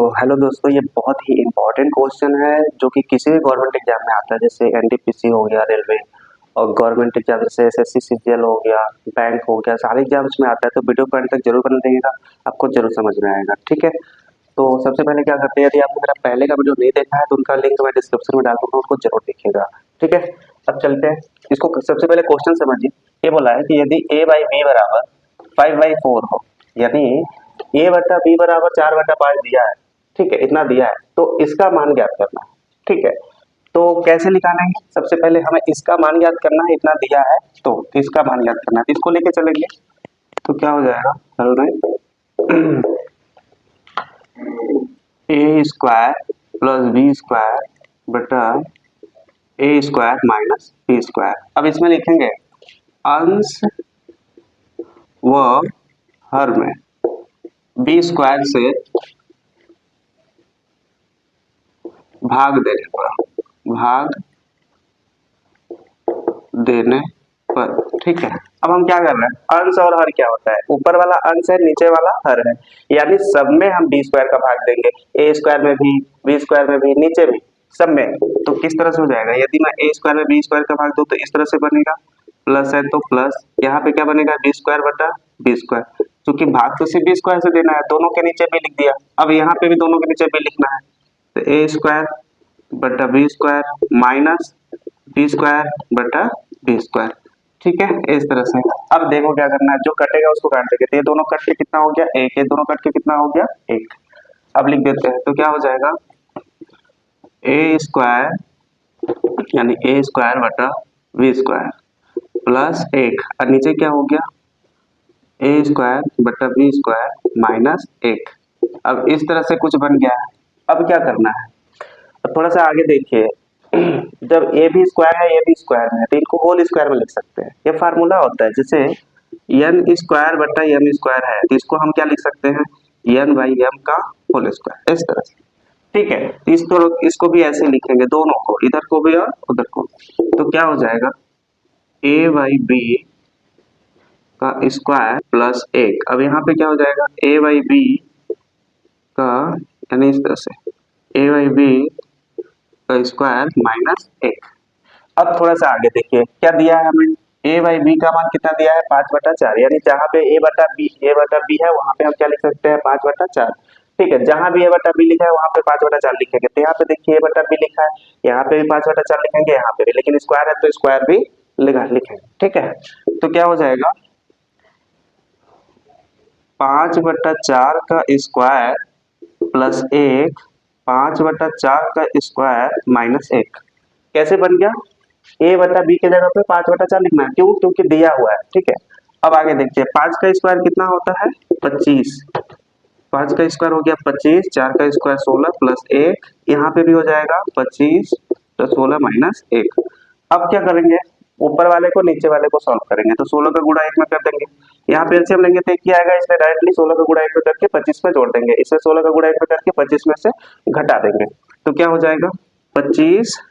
Hello दोस्तों, ये बहुत ही इम्पोर्टेंट क्वेश्चन है जो कि किसी भी गवर्नमेंट एग्जाम में आता है, जैसे एनटीपीसी हो गया, रेलवे और गवर्नमेंट एग्जाम जैसे एसएससी सीजीएल हो गया, बैंक हो गया, सारे एग्जाम्स में आता है। तो वीडियो को अंत तक जरूर बना देखिएगा, आपको जरूर समझ में आएगा। ठीक है, तो सबसे पहले क्या करते हैं, यदि आपने मेरा पहले का वीडियो नहीं देखा है तो उनका लिंक मैं डिस्क्रिप्शन में डाल दूंगा, उसको जरूर देखिएगा। ठीक है, अब चलते हैं इसको। सबसे पहले क्वेश्चन समझिए। ये बोला है कि यदि a बाई बी बराबर 5/4 हो, यानी a बटा बी बराबर 4/5 दिया है, ठीक है, इतना दिया है, तो इसका मान ज्ञात करना है। ठीक है, तो कैसे निकालेंगे? सबसे पहले हमें इसका मान ज्ञात करना है, इतना दिया है तो इसका मान ज्ञात करना है, तो इसको लेके चलेंगे। तो क्या हो जाएगा, ए स्क्वायर प्लस बी स्क्वायर बटा ए स्क्वायर माइनस बी स्क्वायर। अब इसमें लिखेंगे अंश व हर में बी स्क्वायर से भाग देने पर। ठीक है, अब हम क्या कर रहे हैं, अंश और हर क्या होता है, ऊपर वाला अंश है, नीचे वाला हर है, यानी सब में हम बी स्क्वायर का भाग देंगे, ए स्क्वायर में भी, बी स्क्वायर में भी, नीचे भी, सब में। तो किस तरह से हो जाएगा, यदि मैं ए स्क्वायर में बी स्क्वायर का भाग दूं तो इस तरह से बनेगा, प्लस है तो प्लस, यहाँ पे क्या बनेगा, बी स्क्वायर बटा बी स्क्वायर। क्योंकि भाग तो सिर्फ बी स्क्वायर से देना है, दोनों के नीचे भी लिख दिया, अब यहाँ पे भी दोनों के नीचे भी लिखना है, तो ए स्क्वायर बटा B square minus B square बटा बी स्क्वायर। ठीक है, इस तरह से। अब देखो क्या करना है, जो कटेगा उसको काट देंगे, तो ये दोनों कट के कितना हो गया, एक, ये दोनों कट के कितना हो गया, एक। अब लिख देते हैं, तो क्या हो जाएगा, ए स्क्वायर यानी ए स्क्वायर बटा बी स्क्वायर प्लस एक, और नीचे क्या हो गया, ए स्क्वायर बटा बी स्क्वायर माइनस एक। अब इस तरह से कुछ बन गया है। अब क्या करना है, अब थोड़ा सा आगे देखिए, जब ए भी स्क्वायर है, ए भी स्क्वायर है, तो इनको होल स्क्वायर में लिख सकते हैं। ये फार्मूला होता है, जैसे एन स्क्वायर बटा एम स्क्वायर है, तो इसको हम क्या लिख सकते हैं, एन बाई एम का होल स्क्वायर, इस तरह से। ठीक है, इसको भी ऐसे लिखेंगे, दोनों को, इधर को भी और उधर को। तो क्या हो जाएगा, ए बाई बी का स्क्वायर प्लस एक। अब यहाँ पे क्या हो जाएगा, ए बाई बी का, यानी इस तरह से ए बाई बी का स्क्वायर माइनस एक। अब थोड़ा सा आगे देखिए, क्या दिया है हमें, a बाई बी का मान कितना दिया है, 5/4, यानी जहाँ पे a बटा बी है वहां पे हम क्या लिख सकते हैं, 5/4। ठीक है, जहां भी a बटा बी लिखा है वहां पे 5/4 लिखेंगे, तो यहाँ पे देखिए a बटा बी लिखा है, यहाँ पे भी 5/4 लिखेंगे, यहाँ पे भी, लेकिन स्क्वायर है तो स्क्वायर भी लिखेंगे। ठीक है, तो क्या हो जाएगा, 5/4 का स्क्वायर प्लस एक, 5/4 का स्क्वायर माइनस एक। कैसे बन गया, ए बटा बी के जगह पे 5/4 लिखना है, क्यों, क्योंकि दिया हुआ है। ठीक है, अब आगे देखते हैं, 5 का स्क्वायर कितना होता है, 25, 5 का स्क्वायर हो गया 25, 4 का स्क्वायर 16 प्लस एक, यहाँ पे भी हो जाएगा 25 प्लस 16 माइनस एक। अब क्या करेंगे, ऊपर वाले को नीचे वाले को सॉल्व करेंगे, तो 16 का गुणा 1 में कर देंगे, यहाँ पे एलसीएम लेंगे तो क्या आएगा, इसमें डायरेक्टली 16 का गुणा 1 में करके 25 में जोड़ देंगे, इसमें 16 का गुणा 1 में करके 25 में से घटा देंगे, तो क्या हो जाएगा, 25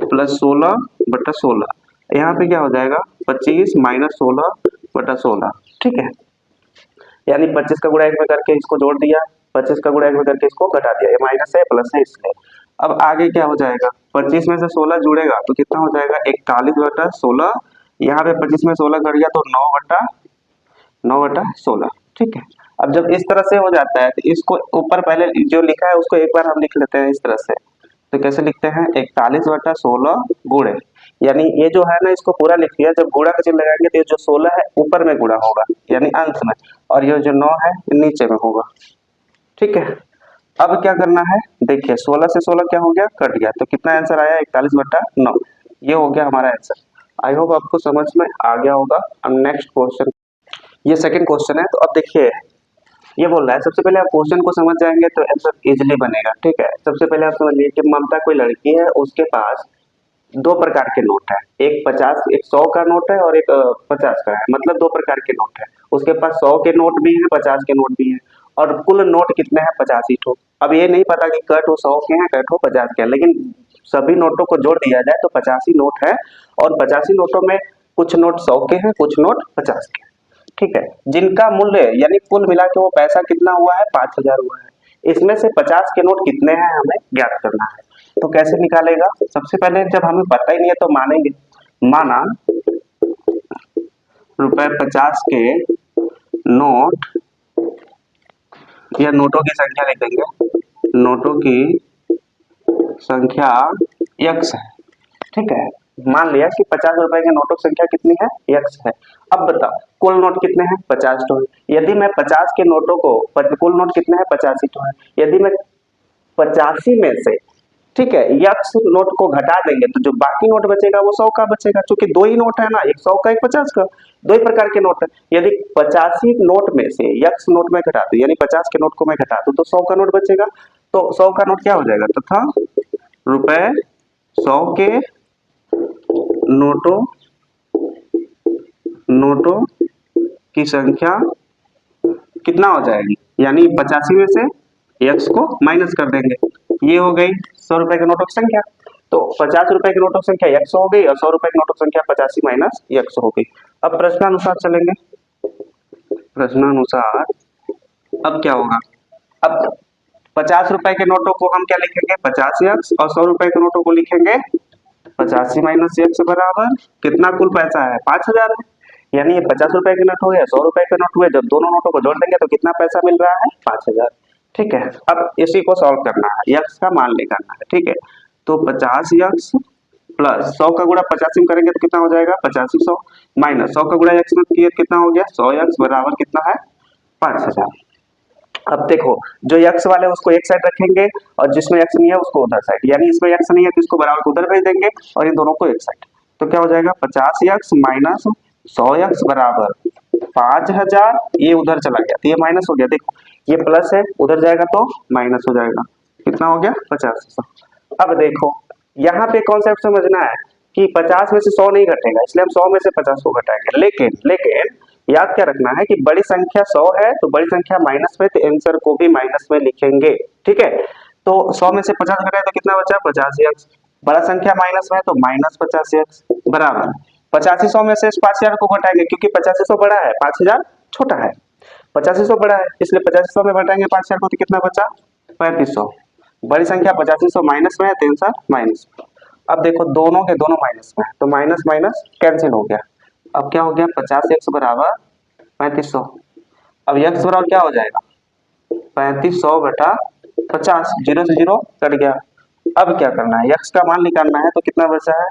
प्लस 16 बटा 16, यहाँ पे क्या हो जाएगा, 25 माइनस 16 बटा 16। ठीक है, यानी 25 का गुणा 1 में करके इसको जोड़ दिया, 25 का गुणा 1 में करके इसको घटा दिया, ये माइनस है प्लस है इसलिए। अब आगे क्या हो जाएगा, 25 में से 16 जुड़ेगा तो कितना हो जाएगा, 41/16, यहाँ पे 25 में 16 घट गया तो 9/16। ठीक है, अब जब इस तरह से हो जाता है तो इसको ऊपर पहले जो लिखा है उसको एक बार हम लिख लेते हैं इस तरह से। तो कैसे लिखते हैं, 41/16 गुणे, यानी ये जो है ना, इसको पूरा लिख लिया, जब गुणा का चिन्ह लगाएंगे तो ये जो 16 है ऊपर में गुणा होगा, यानी अंश में, और ये जो 9 है नीचे में होगा। ठीक है, अब क्या करना है, देखिए 16 से 16 क्या हो गया, कट गया, तो कितना आंसर आया, 41/9, ये हो गया हमारा आंसर। आई होप आपको समझ में आ गया होगा। अब नेक्स्ट क्वेश्चन, ये सेकंड क्वेश्चन है। तो अब देखिए, ये बोल रहा है, सबसे पहले आप क्वेश्चन को समझ जाएंगे तो आंसर इजीली बनेगा। ठीक है, सबसे पहले आप समझिए कि ममता कोई लड़की है, उसके पास दो प्रकार के नोट है, एक 50, एक 100 का नोट है और एक 50 का है, मतलब दो प्रकार के नोट है। उसके पास 100 के नोट भी है, 50 के नोट भी है, और कुल नोट कितने हैं, 85 ठो। अब ये नहीं पता कि कट हो 100 के हैं, कट हो 50 के हैं, लेकिन सभी नोटों को जोड़ दिया जाए तो 85 नोट है, और 85 नोटों में कुछ नोट 100 के हैं, कुछ नोट 50 के हैं। ठीक है, जिनका मूल्य यानी कुल मिला के वो पैसा कितना हुआ है, 5000 हुआ है। इसमें से 50 के नोट कितने हैं हमें ज्ञात करना है। तो कैसे निकालेगा, सबसे पहले जब हमें पता ही नहीं है तो मानेंगे, माना रुपए 50 के नोट या नोटों की संख्या लिख देंगे, नोटों की संख्या x है, ठीक है। मान लिया कि 50 रुपए के नोटों की संख्या कितनी है, x है। अब बताओ कुल नोट कितने हैं, 50 तो है। यदि मैं 50 के नोटों को, कुल नोट कितने हैं, 85 तो है। यदि मैं 85 में से, ठीक है, x नोट को घटा देंगे तो जो बाकी नोट बचेगा वो 100 का बचेगा, क्योंकि दो ही नोट है ना, एक 100 का एक 50 का, दो ही प्रकार के नोट है। यदि 85 नोट में से x नोट में घटा दूं, यानी 50 के नोट को मैं घटा दूं तो 100 का नोट बचेगा। तो 100 का नोट क्या हो जाएगा, तथा रुपए 100 के नोटों की संख्या कितना हो जाएगी, यानी 85 में से x को माइनस कर देंगे, ये हो गई 100 रुपए के नोटों की संख्या। तो 50 रुपए के नोटों की संख्या x हो गई और 100 रुपए के नोटों की संख्या 85 माइनस x हो गई। अब प्रश्नानुसार चलेंगे, प्रश्नानुसार अब क्या होगा, अब 50 रुपए के नोटों को हम क्या लिखेंगे, 50x, और 100 रुपए के नोटों को लिखेंगे 85 माइनस x बराबर कितना, कुल पैसा है 5000 है, यानी ये 50 रुपए के नोट हो गए, 100 रुपए के नोट हुए, जब दोनों नोटों को जोड़ देंगे तो कितना पैसा मिल रहा है, 5000, ठीक है। अब इसी को सॉल्व करना है, x का मान निकालना है, ठीक है। तो 50x प्लस 100 का गुणा 85 में करेंगे तो कितना हो जाएगा, 85 100 माइनस 100 का गुणा x में किया कितना हो गया, 100x बराबर कितना है, 5000। अब देखो जो x वाले उसको एक साइड रखेंगे और जिसमें x नहीं है उसको उधर साइड, यानी इसमें x नहीं है तो इसको बराबर उधर भेज देंगे और इन दोनों को एक साइड। तो क्या हो जाएगा, 50x माइनस 100x बराबर 5000, ये उधर चला गया तो ये माइनस हो गया, देखो ये प्लस है, उधर जाएगा तो माइनस हो जाएगा, कितना हो गया 50। अब देखो यहाँ पे कॉन्सेप्ट समझना है कि 50 में से 100 नहीं घटेगा, इसलिए हम 100 में से 50 को घटाएंगे, लेकिन याद क्या रखना है कि बड़ी संख्या 100 है तो बड़ी संख्या माइनस में, तो आंसर को भी माइनस में लिखेंगे, ठीक है। तो 100 में से 50 घटाए तो कितना बचा, 85x, बड़ा संख्या माइनस में है तो माइनस 85x बराबर 85 100 में से 5000 को घटाएंगे, क्योंकि 85 100 बड़ा है 5000 छोटा है, 85 100 बड़ा है इसलिए 85 100 में घटाएंगे 5000 को तो कितना बचा 3500, बड़ी संख्या 85 100 माइनस में है तो आंसर माइनस। अब देखो दोनों के दोनों माइनस में है तो माइनस माइनस कैंसिल हो गया, अब क्या हो गया 50x बराबर 3500, अब x बराबर क्या हो जाएगा 3500 बटा 50, जीरो से जीरो कट गया। अब क्या करना है, x का मान निकालना है तो कितना बचा है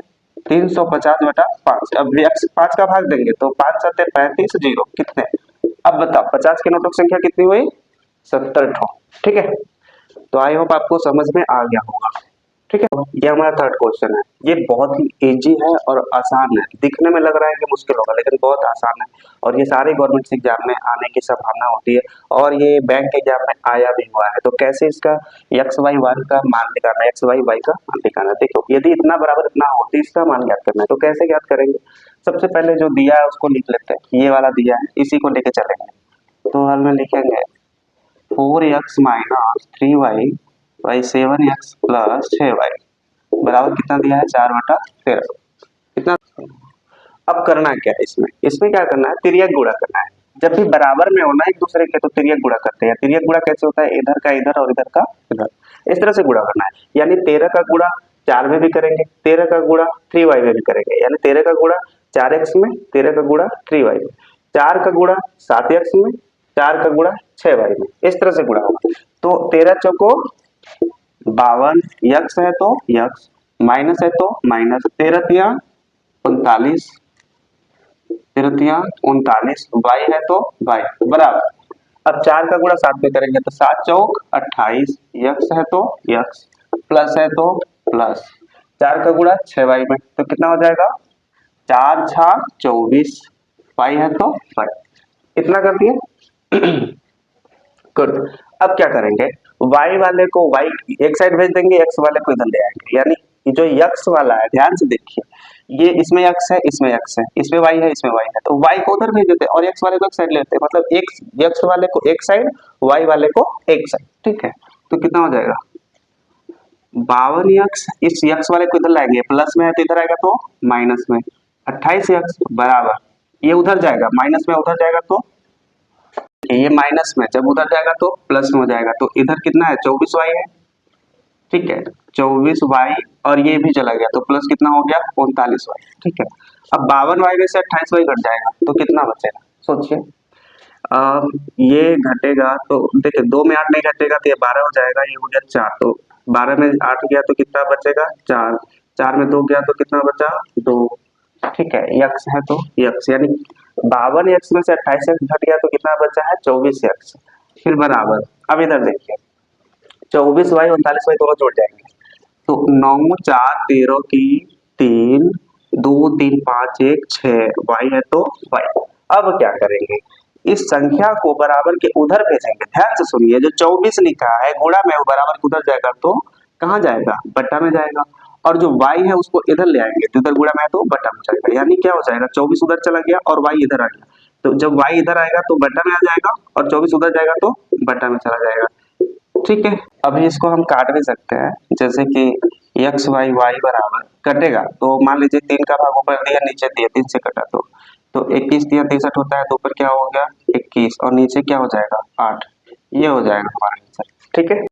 350 बटा 5, अब x 5 का भाग देंगे तो 5 7 35 जीरो कितने, अब बताओ 50 के नोटों की संख्या कितनी हुई 70 ठो, ठीक है। तो आई होप आपको समझ में आ गया होगा, ठीक है। ये हमारा थर्ड क्वेश्चन है, ये बहुत ही इजी है और आसान है, दिखने में लग रहा है कि मुश्किल होगा लेकिन बहुत आसान है, और ये सारे गवर्नमेंट एग्जाम में आने की संभावना होती है, और ये बैंक एग्जाम में आया भी हुआ है। तो कैसे इसका एक्स वाई वन का मान निकालना है, एक्स वाई वाई का मान निकालना है, देखो यदि इतना बराबर इतना हो तो इसका मान ज्ञात करना है, तो कैसे ज्ञात करेंगे, सबसे पहले जो दिया है उसको लिख लेते हैं, ये वाला दिया है इसी को लेके चलेंगे, तो हल में लिखेंगे 4x minus 3y by 7x plus 6y बराबर कितना दिया है 4/13, कितना। अब करना क्या है इसमें क्या करना है, तिर्यक गुणा करना है, जब भी बराबर में होना एक दूसरे के तो तिर्यक गुणा करते हैं। तिर्यक गुणा कैसे होता है, इधर का इधर और इधर का इधर, इस तरह से गुणा करना है, यानी 13 का गुणा 4 में भी करेंगे, 13 का गुणा 3y में भी करेंगे, यानी 13 का गुणा 4x में, 13 का गुणा 3y में, 4 का गुणा 7x में, 4 का गुणा 6y में, इस तरह से गुणा होगा। तो 13 चौको 52, यक्स है तो यक्स, माइनस है तो माइनस, 13 तिया 39, 13 तिया 39, वाई है तो वाई बराबर, अब 4 का गुणा 7 में करेंगे तो 7 चौक 28, यक्स है तो यक्स, प्लस है तो प्लस, 4 का गुणा 6y में तो कितना हो जाएगा 4 छाक 24, वाई है तो वाई, इतना कर दिए गुड। अब क्या करेंगे, y वाले को y एक साइड भेज देंगे, x वाले को इधर ले आएंगे, यानी जो x वाला है ध्यान से देखिए, ये इसमें x है इसमें x है, इसमें y है इसमें y है, तो y को उधर भेज देते हैं और x वाले को एक साइड लेते हैं, मतलब x वाले को एक साइड y वाले को एक साइड, ठीक है। तो कितना हो जाएगा 52x, इस x वाले को इधर लाएंगे, प्लस में है तो इधर आएगा तो माइनस में, 28x बराबर ये उधर जाएगा माइनस में उधर जाएगा तो ये माइनस में, जब उधर जाएगा तो प्लस में हो जाएगा, तो इधर कितना है 24y है, ठीक है 24y, और ये भी चला गया तो प्लस कितना हो गया 39y, ठीक है। अब 52y में से 28y घट जाएगा तो कितना बचेगा, सोचिए। ये घटेगा तो देखिए 2 में 8 नहीं घटेगा तो ये 12 हो जाएगा, ये हो गया 4, तो 12 में 8 गया तो कितना बचेगा 4, 4 में 2 गया तो कितना बचा 2, ठीक है। x है तो x, यानी 52x में से 28x घट गया तो कितना बचा है 24x, फिर बराबर। अब इधर देखिए 24y 39y दोनों जुड़ जाएंगे, तो 9 4 13 की 3 2 3 5 1 6 y है तो y। अब क्या करेंगे, इस संख्या को बराबर के उधर भेजेंगे। ध्यान से सुनिए, जो 24 लिखा है गुणा में वो बराबर के उधर जाएगा तो कहाँ जाएगा, बट्टा में जाएगा, और जो y है उसको इधर ले आएंगे तो इधर गुणा में है तो बट्टा में जाएगा, यानी क्या हो जाएगा 24 उधर चला गया और y इधर आ गया, तो जब y इधर आएगा तो बट्टा में आ जाएगा और 24 उधर जाएगा तो बट्टा में चला जाएगा, ठीक है। अभी इसको हम काट भी सकते हैं, जैसे कि x y y बराबर कटेगा तो मान लीजिए 3 का भाग ऊपर दिया नीचे दिया, 3 से कटा तो 21 दिया 63 होता है, तो ऊपर क्या हो गया 21 और नीचे क्या हो जाएगा 8, ये हो जाएगा हमारा आंसर, ठीक है।